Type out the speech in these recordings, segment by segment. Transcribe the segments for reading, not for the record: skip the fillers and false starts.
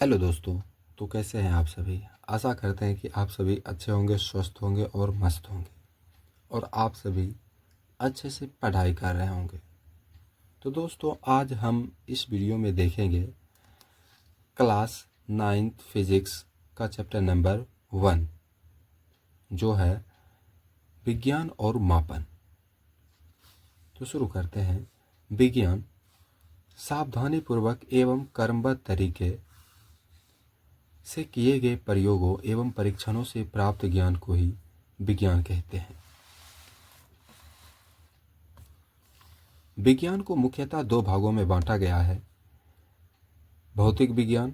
Hello दोस्तों। तो कैसे हैं आप सभी। आशा करते हैं कि आप सभी अच्छे होंगे, स्वस्थ होंगे और मस्त होंगे और आप सभी अच्छे से पढ़ाई कर रहे होंगे। तो दोस्तों आज हम इस वीडियो में देखेंगे क्लास 9th फिजिक्स का चैप्टर नंबर 1 जो है विज्ञान और मापन। तो शुरू करते हैं। विज्ञान सावधानीपूर्वक एवं क्रमबद्ध तरीके से किए गए प्रयोगों एवं परीक्षणों से प्राप्त ज्ञान को ही विज्ञान कहते हैं। विज्ञान को मुख्यतः दो भागों में बांटा गया है, भौतिक विज्ञान,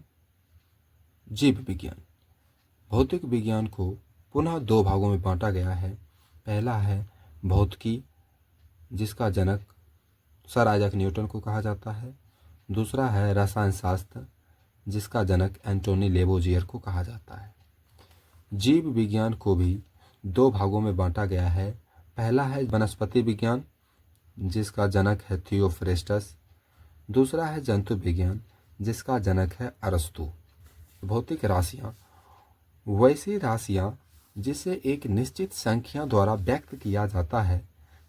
जीव विज्ञान। भौतिक विज्ञान को पुनः दो भागों में बांटा गया है। पहला है भौतिकी, जिसका जनक सर आइजैक न्यूटन को कहा जाता है। दूसरा है रसायन शास्त्र, जिसका जनक एंटोनी लेवोजियर को कहा जाता है। जीव विज्ञान को भी दो भागों में बांटा गया है। पहला है वनस्पति विज्ञान, जिसका जनक है थियोफ्रेस्टस। दूसरा है जंतु विज्ञान, जिसका जनक है अरस्तु। भौतिक राशियाँ वैसी राशियाँ जिसे एक निश्चित संख्या द्वारा व्यक्त किया जाता है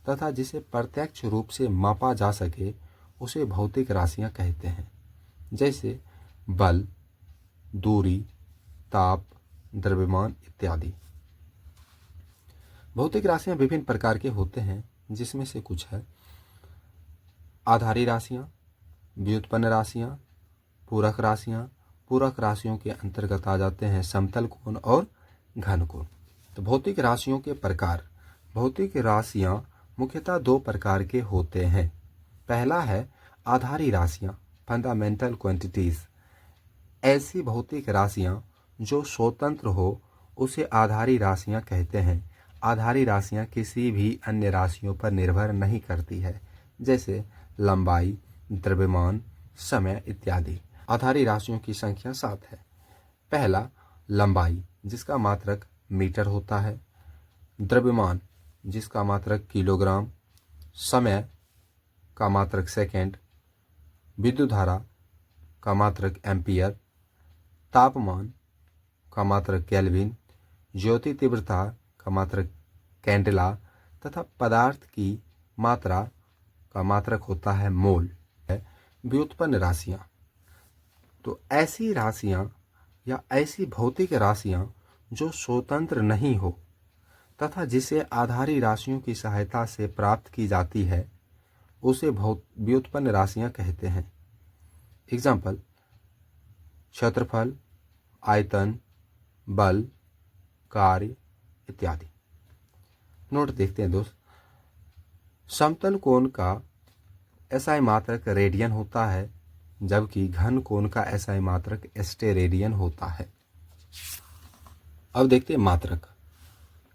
तथा जिसे प्रत्यक्ष रूप से मापा जा सके, उसे भौतिक राशियाँ कहते हैं। जैसे बल, दूरी, ताप, द्रव्यमान इत्यादि। भौतिक राशियाँ विभिन्न प्रकार के होते हैं, जिसमें से कुछ है आधारी राशियाँ, व्युत्पन्न राशियाँ, पूरक राशियाँ। पूरक राशियों के अंतर्गत आ जाते हैं समतल कोण और घन कोण। तो भौतिक राशियों के प्रकार। भौतिक राशियाँ मुख्यतः दो प्रकार के होते हैं। पहला है आधारी राशियाँ, फंडामेंटल क्वांटिटीज। ऐसी भौतिक राशियाँ जो स्वतंत्र हो उसे आधारी राशियाँ कहते हैं। आधारी राशियाँ किसी भी अन्य राशियों पर निर्भर नहीं करती है, जैसे लंबाई, द्रव्यमान, समय इत्यादि। आधारी राशियों की संख्या 7 है। पहला लंबाई, जिसका मात्रक मीटर होता है। द्रव्यमान, जिसका मात्रक किलोग्राम। समय का मात्रक सेकेंड। विद्युत धारा का मात्रक एम्पियर। तापमान का मात्रक केल्विन। ज्योति तीव्रता का मात्रक कैंडेला तथा पदार्थ की मात्रा का मात्रक होता है मोल। व्युत्पन्न राशियाँ, तो ऐसी राशियाँ या ऐसी भौतिक राशियाँ जो स्वतंत्र नहीं हो तथा जिसे आधारी राशियों की सहायता से प्राप्त की जाती है, उसे व्युत्पन्न राशियाँ कहते हैं। एग्जाम्पल क्षेत्रफल, आयतन, बल, कार्य इत्यादि। नोट देखते हैं दोस्त। समतल कोण का एसआई मात्रक रेडियन होता है, जबकि घन कोण का एसआई मात्रक स्टेरेडियन होता है। अब देखते हैं मात्रक।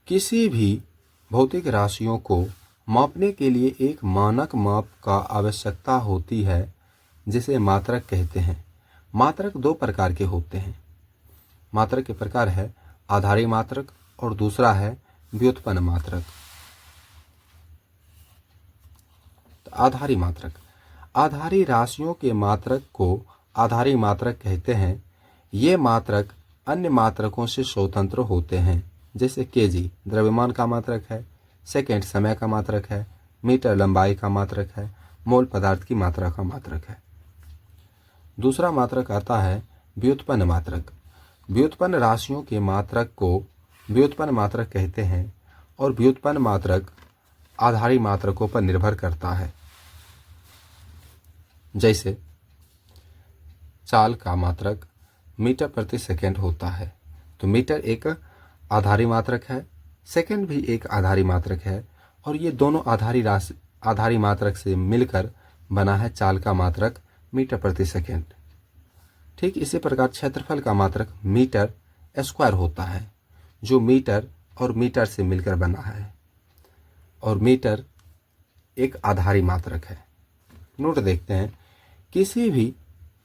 किसी भी भौतिक राशियों को मापने के लिए एक मानक माप का आवश्यकता होती है, जिसे मात्रक कहते हैं। मात्रक दो प्रकार के होते हैं। मात्रक के प्रकार है आधारी मात्रक और दूसरा है व्युत्पन्न मात्रक। तो आधारी मात्रक, आधारी राशियों के मात्रक को आधारी मात्रक कहते हैं। ये मात्रक अन्य मात्रकों से स्वतंत्र होते हैं, जैसे केजी द्रव्यमान का मात्रक है, सेकेंड समय का मात्रक है, मीटर लंबाई का मात्रक है, मोल पदार्थ की मात्रा का मात्रक है। दूसरा मात्रक आता है व्युत्पन्न मात्रक। व्युत्पन्न राशियों के मात्रक को व्युत्पन्न मात्रक कहते हैं और व्युत्पन्न मात्रक आधारी मात्रकों पर निर्भर करता है। जैसे चाल का मात्रक मीटर प्रति सेकंड होता है, तो मीटर एक आधारी मात्रक है, सेकंड भी एक आधारी मात्रक है, और ये दोनों आधारी मात्रक से मिलकर बना है चाल का मात्रक मीटर प्रति सेकंड। ठीक इसी प्रकार क्षेत्रफल का मात्रक मीटर स्क्वायर होता है, जो मीटर और मीटर से मिलकर बना है, और मीटर एक आधारी मात्रक है। नोट देखते हैं। किसी भी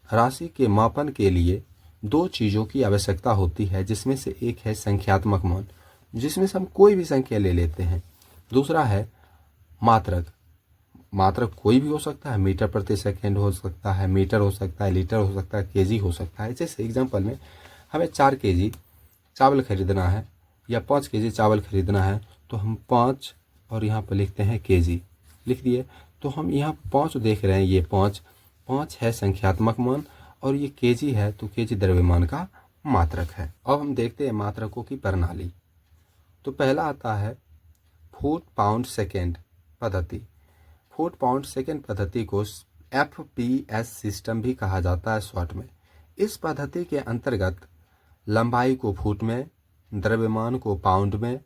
राशि के मापन के लिए दो चीज़ों की आवश्यकता होती है, जिसमें से एक है संख्यात्मक मान, जिसमें से हम कोई भी संख्या ले लेते हैं। दूसरा है मात्रक। मात्रक कोई भी हो सकता है, मीटर प्रति सेकेंड हो सकता है, मीटर हो सकता है, लीटर हो सकता है, केजी हो सकता है। जैसे एग्जाम्पल में हमें 4 केजी चावल खरीदना है या 5 केजी चावल खरीदना है, तो हम 5 और यहाँ पर लिखते हैं केजी, लिख दिए। तो हम यहाँ 5 देख रहे हैं, ये 5 है संख्यात्मक मान और ये केजी है, तो केजी द्रव्यमान का मात्रक है। अब हम देखते हैं मात्रकों की प्रणाली। तो पहला आता है फुट पाउंड सेकेंड पद्धति। फुट पाउंड सेकेंड पद्धति को FPS सिस्टम भी कहा जाता है शॉर्ट में। इस पद्धति के अंतर्गत लंबाई को फुट में, द्रव्यमान को पाउंड में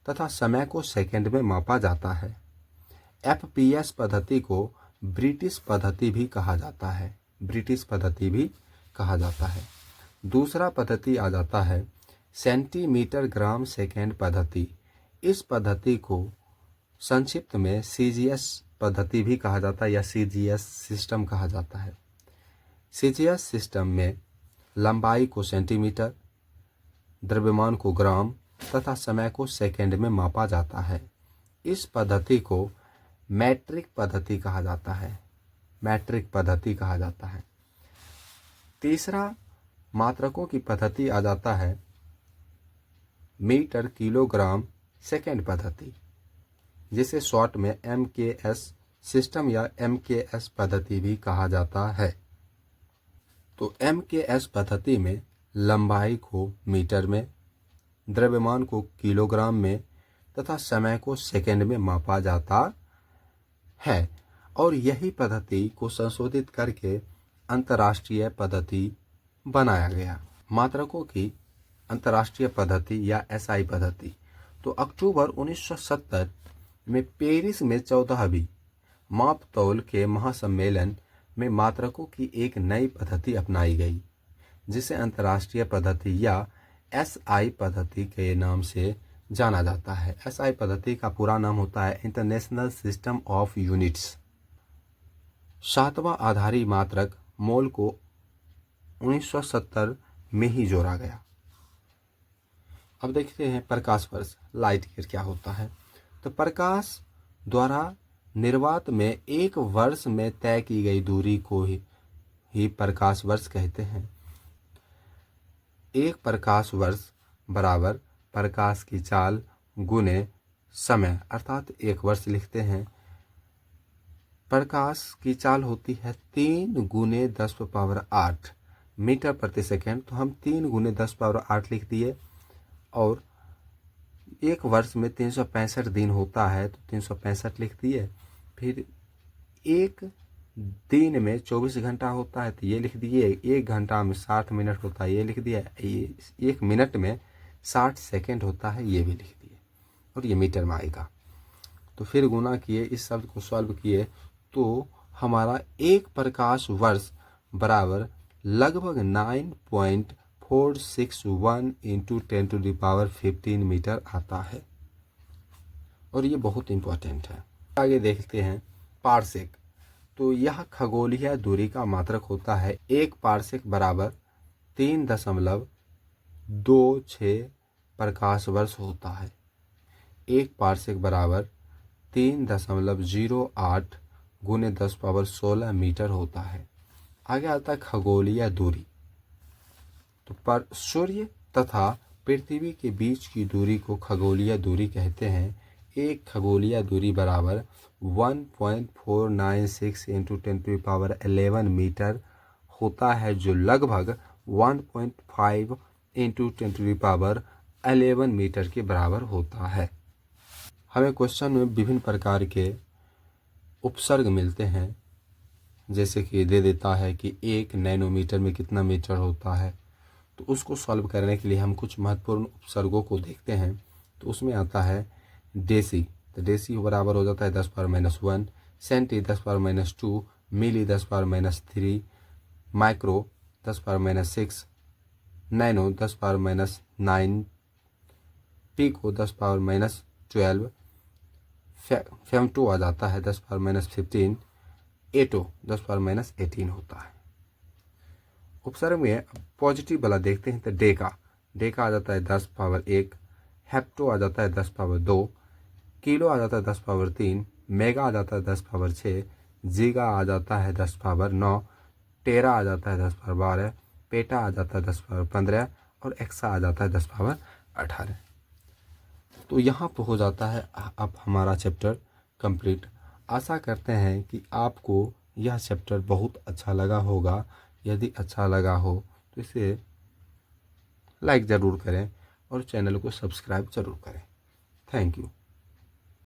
तथा समय को सेकेंड में मापा जाता है। FPS पद्धति को ब्रिटिश पद्धति भी कहा जाता है, ब्रिटिश पद्धति भी कहा जाता है। दूसरा पद्धति आ जाता है सेंटीमीटर ग्राम सेकेंड पद्धति। इस पद्धति को संक्षिप्त में CGS पद्धति भी कहा जाता है या CGS सिस्टम कहा जाता है। CGS सिस्टम में लंबाई को सेंटीमीटर, द्रव्यमान को ग्राम तथा समय को सेकेंड में मापा जाता है। इस पद्धति को मैट्रिक पद्धति कहा जाता है, मैट्रिक पद्धति कहा जाता है। तीसरा मात्रकों की पद्धति आ जाता है मीटर किलोग्राम सेकेंड पद्धति, जिसे शॉर्ट में MKS सिस्टम या MKS पद्धति भी कहा जाता है। तो MKS पद्धति में लंबाई को मीटर में, द्रव्यमान को किलोग्राम में तथा समय को सेकेंड में मापा जाता है। और यही पद्धति को संशोधित करके अंतर्राष्ट्रीय पद्धति बनाया गया। मात्रकों की अंतर्राष्ट्रीय पद्धति या SI पद्धति। तो अक्टूबर 1970 में पेरिस में 14वीं माप तौल के महासम्मेलन में मात्रकों की एक नई पद्धति अपनाई गई, जिसे अंतर्राष्ट्रीय पद्धति या SI पद्धति के नाम से जाना जाता है। SI पद्धति का पूरा नाम होता है इंटरनेशनल सिस्टम ऑफ यूनिट्स। 7वां आधारी मात्रक मोल को 1970 में ही जोड़ा गया। अब देखते हैं प्रकाश वर्ष, लाइट ईयर क्या होता है। तो प्रकाश द्वारा निर्वात में एक वर्ष में तय की गई दूरी को ही प्रकाश वर्ष कहते हैं। एक प्रकाश वर्ष बराबर प्रकाश की चाल गुने समय, अर्थात एक वर्ष लिखते हैं। प्रकाश की चाल होती है 3 गुने 10⁸ मीटर प्रति सेकेंड। तो हम 3 गुने 10⁸ लिख दिए। और एक वर्ष में 365 दिन होता है, तो 365 लिख दिए। फिर एक दिन में 24 घंटा होता है, तो ये लिख दिए। एक घंटा में 60 मिनट होता है, ये लिख दिया। एक मिनट में 60 सेकेंड होता है, ये भी लिख दिए। और ये मीटर में आएगा। तो फिर गुना किए, इस शब्द को सॉल्व किए, तो हमारा एक प्रकाश वर्ष बराबर लगभग 9.461 × 10⁻15 मीटर आता है। और ये बहुत इम्पोर्टेंट है। आगे देखते हैं पारसेक। तो यह खगोलीय दूरी का मात्रक होता है। एक पारसेक बराबर 3.26 प्रकाश वर्ष होता है। एक पारसेक बराबर 3.08 गुने 10⁻16 मीटर होता है। आगे आता है खगोलीय दूरी। तो पर सूर्य तथा पृथ्वी के बीच की दूरी को खगोलीय दूरी कहते हैं। एक खगोलीय दूरी बराबर 1.496 × 10⁻11 मीटर होता है, जो लगभग 1.5 × 10⁻11 मीटर के बराबर होता है। हमें क्वेश्चन में विभिन्न प्रकार के उपसर्ग मिलते हैं, जैसे कि दे देता है कि 1 नैनोमीटर में कितना मीटर होता है। तो उसको सॉल्व करने के लिए हम कुछ महत्वपूर्ण उपसर्गों को देखते हैं। तो उसमें आता है डेसी। तो डेसी बराबर हो जाता है 10⁻⁻1, सेंटी 10⁻⁻2, मिली 10⁻⁻3, माइक्रो 10⁻⁻6, नैनो 10⁻⁻9, पिको 10⁻⁻12, फेमटो आ जाता है 10⁻⁻15, एटो 10⁻⁻18 होता है। उपसर्ग में पॉजिटिव वाला देखते हैं। तो डेका आ जाता है 10⁻1, हेप्टो आ जाता है 10⁻2, किलो आ जाता है 10⁻3, मेगा आ जाता है 10 पावर 6, जीगा आ जाता है 10 पावर 9, टेरा आ जाता है 10 पावर 12, पेटा आ जाता है 10 पावर 15 और एक्सा आ जाता है 10 पावर 18। तो यहाँ पर हो जाता है अब हमारा चैप्टर कंप्लीट। आशा करते हैं कि आपको यह चैप्टर बहुत अच्छा लगा होगा। यदि अच्छा लगा हो तो इसे लाइक ज़रूर करें और चैनल को सब्सक्राइब ज़रूर करें। Thank you.